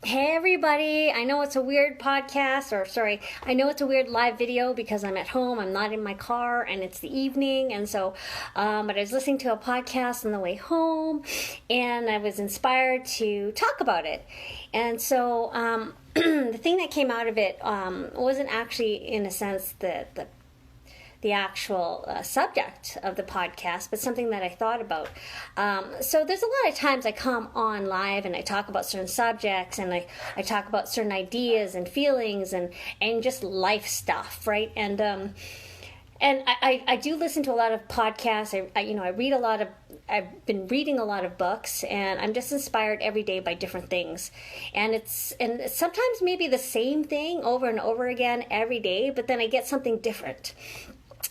Hey everybody, I know it's a weird podcast, I know it's a weird live video because I'm at home, I'm not in my car, and it's the evening, and so, but I was listening to a podcast on the way home, and I was inspired to talk about it. And so, the thing that came out of it wasn't actually, in a sense, the actual subject of the podcast, but something that I thought about. So there's a lot of times I come on live and I talk about certain subjects, and I talk about certain ideas and feelings and just life stuff, right? And I do listen to a lot of podcasts. I read a lot of, I've been reading a lot of books, and I'm just inspired every day by different things. And it's sometimes maybe the same thing over and over again every day, but then I get something different.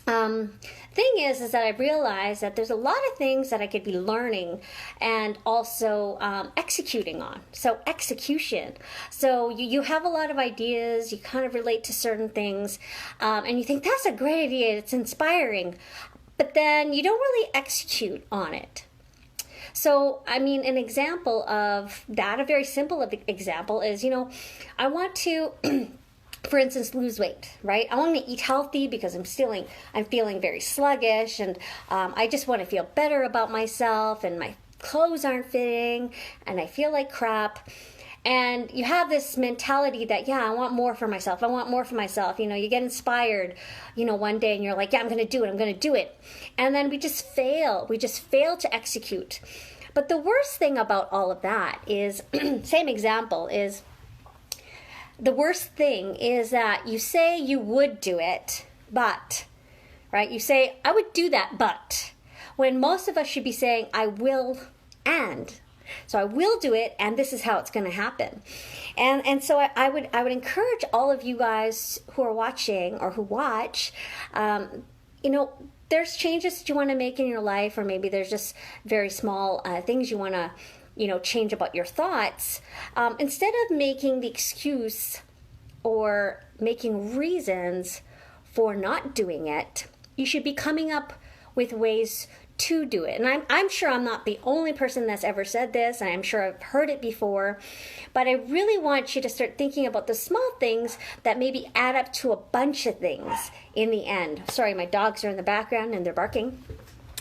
Thing is that I realized that there's a lot of things that I could be learning and also executing on. So execution. So you have a lot of ideas, you kind of relate to certain things, and you think that's a great idea, it's inspiring, but then you don't really execute on it. So, I mean, an example of that, a very simple example is, I want to for instance, lose weight, right? I want to eat healthy because I'm feeling very sluggish, and I just want to feel better about myself, and my clothes aren't fitting, and I feel like crap. And you have this mentality that, I want more for myself. You get inspired, one day, and you're like, I'm going to do it. And then we just fail to execute. But the worst thing about all of that is, same example is, the worst thing is that you say you would do it, but, right? You say, I would do that, but, when most of us should be saying, I will, and. So I will do it, and this is how it's going to happen. And so I would encourage all of you guys who are watching or who watch, there's changes that you want to make in your life, or maybe there's just very small things you want to change about your thoughts. Instead of making the excuse or making reasons for not doing it, you should be coming up with ways to do it. And I'm sure I'm not the only person that's ever said this, and I'm sure I've heard it before, but I really want you to start thinking about the small things that maybe add up to a bunch of things in the end. Sorry, my dogs are in the background and they're barking.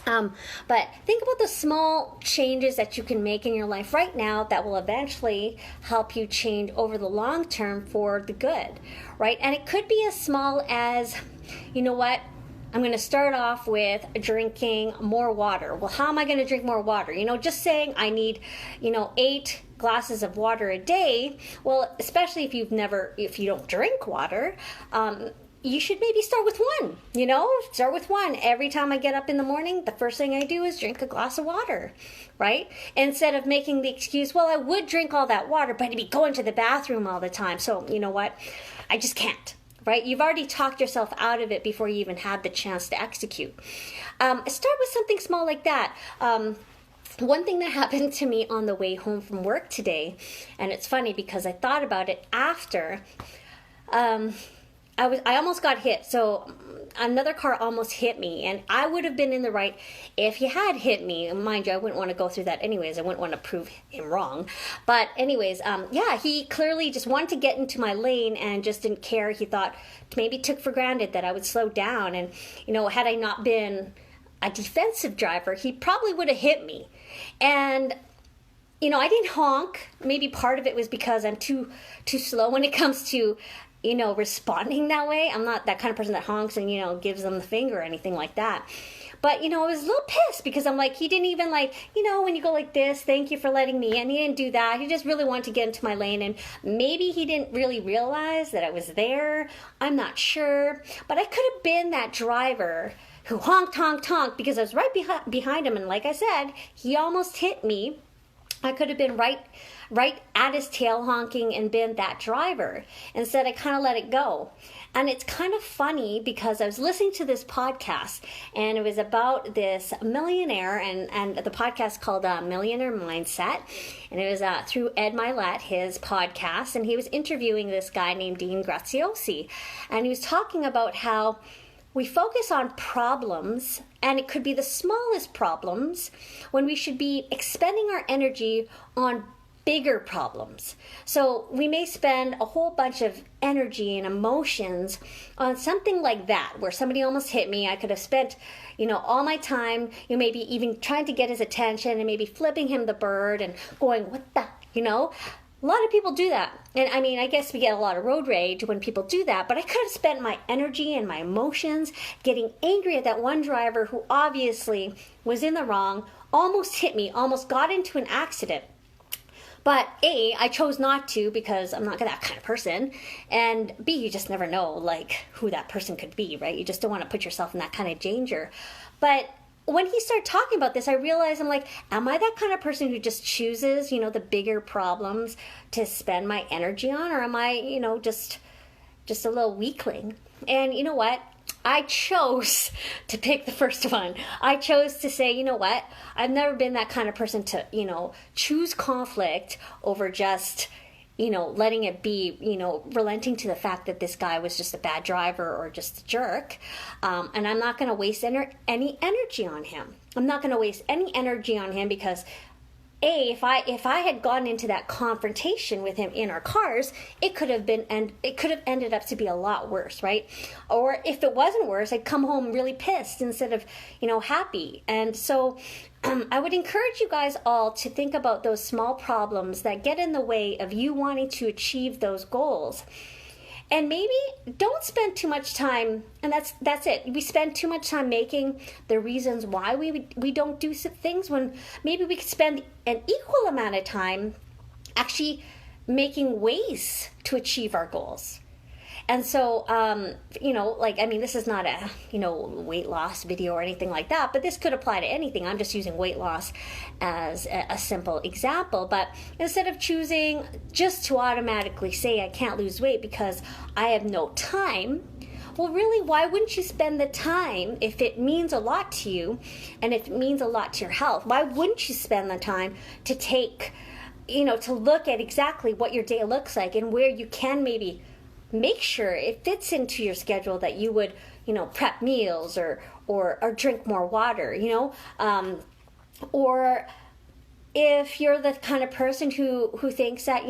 But think about the small changes that you can make in your life right now that will eventually help you change over the long term for the good, right? And it could be as small as, I'm going to start off with drinking more water. Well, how am I going to drink more water? Just saying I need, 8 glasses of water a day. Well, especially if you don't drink water, you should maybe start with one, start with one. Every time I get up in the morning, the first thing I do is drink a glass of water, right? Instead of making the excuse, well, I would drink all that water, but I'd be going to the bathroom all the time. So you know what? I just can't, right? You've already talked yourself out of it before you even had the chance to execute. Start with something small like that. One thing that happened to me on the way home from work today, and it's funny because I thought about it after, I almost got hit. So another car almost hit me, and I would have been in the right if he had hit me. Mind you, I wouldn't want to go through that anyways. I wouldn't want to prove him wrong. But anyways, he clearly just wanted to get into my lane and just didn't care. He thought, maybe took for granted that I would slow down. And, had I not been a defensive driver, he probably would have hit me. And I didn't honk. Maybe part of it was because I'm too slow when it comes to responding that way. I'm not that kind of person that honks and, gives them the finger or anything like that. But, I was a little pissed because I'm like, he didn't even when you go like this, thank you for letting me in. He didn't do that. He just really wanted to get into my lane. And maybe he didn't really realize that I was there. I'm not sure. But I could have been that driver who honked because I was right behind him. And like I said, he almost hit me. I could have been right at his tail honking and been that driver. Instead, I kind of let it go. And it's kind of funny because I was listening to this podcast, and it was about this millionaire, and the podcast called Millionaire Mindset. And it was through Ed Mylett, his podcast, and he was interviewing this guy named Dean Graziosi. And he was talking about how we focus on problems, and it could be the smallest problems, when we should be expending our energy on bigger problems. So we may spend a whole bunch of energy and emotions on something like that, where somebody almost hit me. I could have spent, all my time, maybe even trying to get his attention and maybe flipping him the bird and going, what the, A lot of people do that. And I mean, I guess we get a lot of road rage when people do that, but I could have spent my energy and my emotions getting angry at that one driver who obviously was in the wrong, almost hit me, almost got into an accident. But A, I chose not to because I'm not that kind of person. And B, you just never know, who that person could be, right? You just don't want to put yourself in that kind of danger. But when he started talking about this, I realized, I'm like, am I that kind of person who just chooses, the bigger problems to spend my energy on? Or am I, just a little weakling? And you know what? I chose to pick the first one. I chose to say, you know what? I've never been that kind of person to, choose conflict over just, letting it be, relenting to the fact that this guy was just a bad driver or just a jerk. And I'm not going to waste any energy on him. I'm not going to waste any energy on him because if I had gone into that confrontation with him in our cars, it could have ended up to be a lot worse, right? Or if it wasn't worse, I'd come home really pissed instead of, happy. And so I would encourage you guys all to think about those small problems that get in the way of you wanting to achieve those goals. And maybe don't spend too much time, and that's it. We spend too much time making the reasons why we don't do things, when maybe we could spend an equal amount of time actually making ways to achieve our goals. And so, this is not a, weight loss video or anything like that, but this could apply to anything. I'm just using weight loss as a simple example. But instead of choosing just to automatically say I can't lose weight because I have no time, well, really, why wouldn't you spend the time if it means a lot to you and if it means a lot to your health? Why wouldn't you spend the time to take, to look at exactly what your day looks like and where you can maybe make sure it fits into your schedule, that you would, prep meals or drink more water, or if you're the kind of person who thinks that,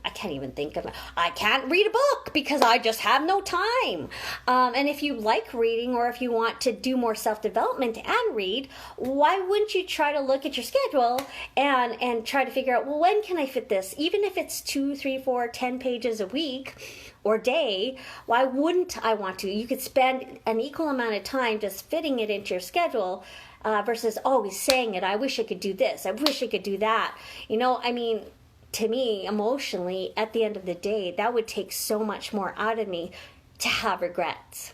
I can't even think of it. I can't read a book because I just have no time. And if you like reading, or if you want to do more self-development and read, why wouldn't you try to look at your schedule and try to figure out, well, when can I fit this? Even if it's 2, 3, 4, 10 pages a week or day, why wouldn't I want to? You could spend an equal amount of time just fitting it into your schedule versus always saying it. I wish I could do this. I wish I could do that. To me, emotionally, at the end of the day, that would take so much more out of me to have regrets,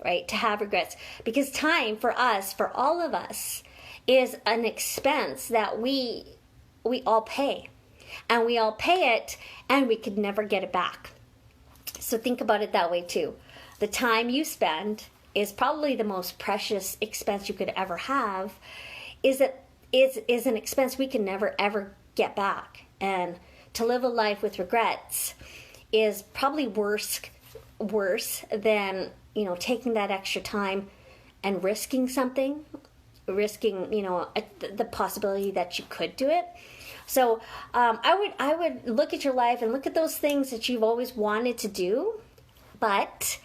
right? To have regrets. Because time for us, for all of us, is an expense that we all pay. And we all pay it, and we could never get it back. So think about it that way too. The time you spend is probably the most precious expense you could ever have. Is an expense we can never ever get back. And to live a life with regrets is probably worse than, taking that extra time and risking something, the possibility that you could do it. So I would look at your life and look at those things that you've always wanted to do, but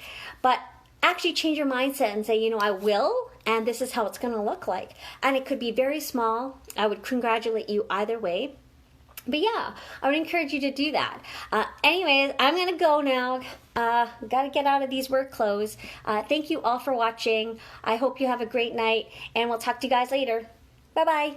actually change your mindset and say, I will, and this is how it's going to look like. And it could be very small. I would congratulate you either way. But yeah, I would encourage you to do that. Anyways, I'm going to go now. Got to get out of these work clothes. Thank you all for watching. I hope you have a great night, and we'll talk to you guys later. Bye-bye.